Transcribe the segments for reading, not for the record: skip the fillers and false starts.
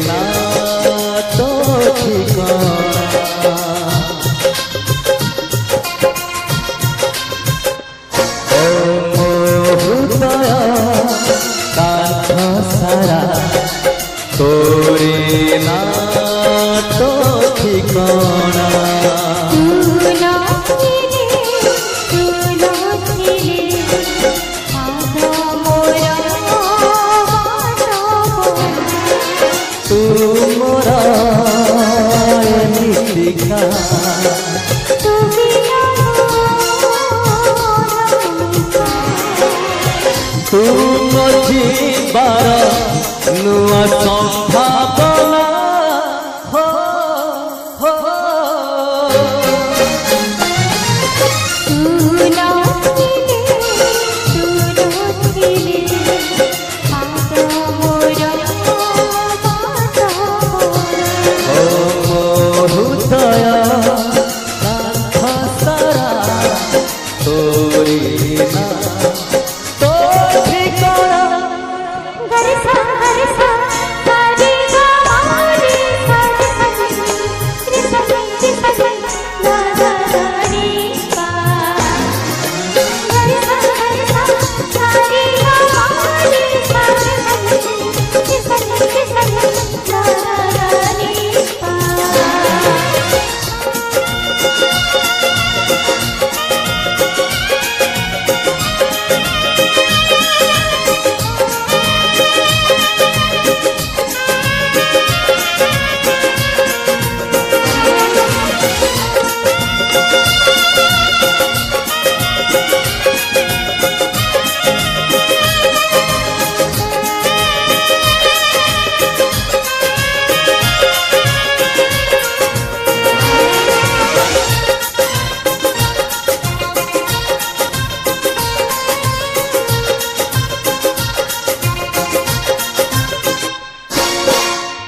ना तो ठिकाना ओ मोहुदय कांथ सारा तोरे ना तो ठिकाना मोरा निशिका तुम जीवार नुआ संभावना हो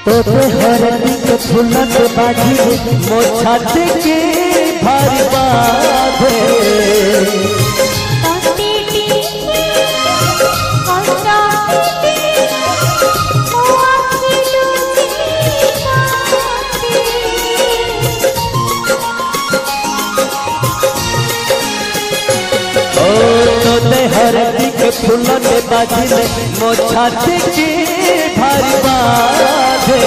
तोते हरदी के फूलक बाजी मो छाती के भारी बाधे तोते हरदी के फूलक बाजी मो छाती के भारी बाधे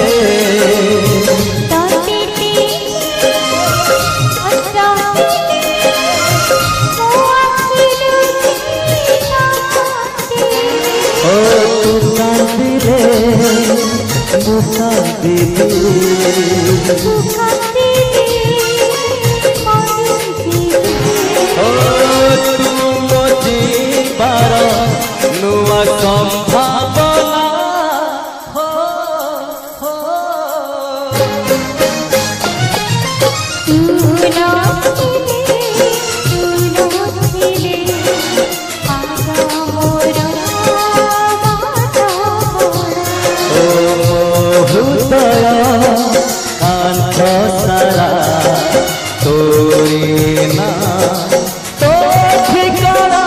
ओ तू कांदी रे मुकांदी ओ तू मोजी बार नुआ संभावना कांथ सारा तोरे ना तो ठिकाना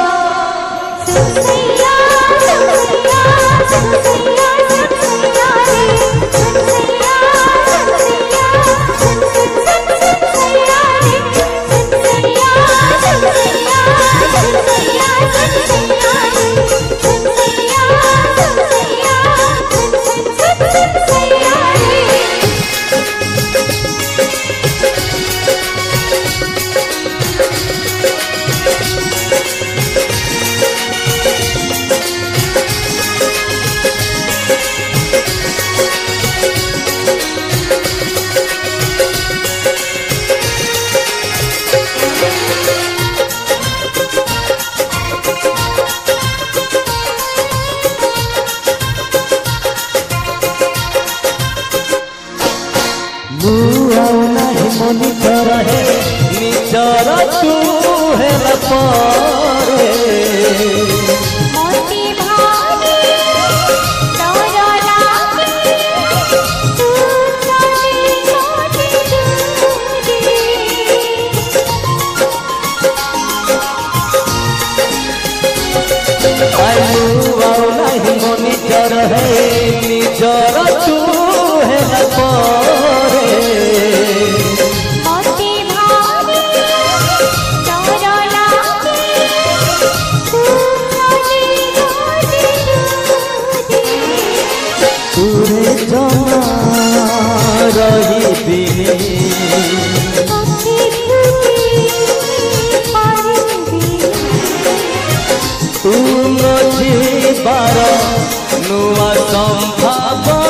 मनी कर है निजर तू है लपरे मोती भागे तोरा लागे तू चली मोती दूरी आयु आओ नहीं मनी कर है निजर तू है ରହିବିନି ତୁ ନ ଯିବାର ନୂଆ ସମ୍ଭାବନା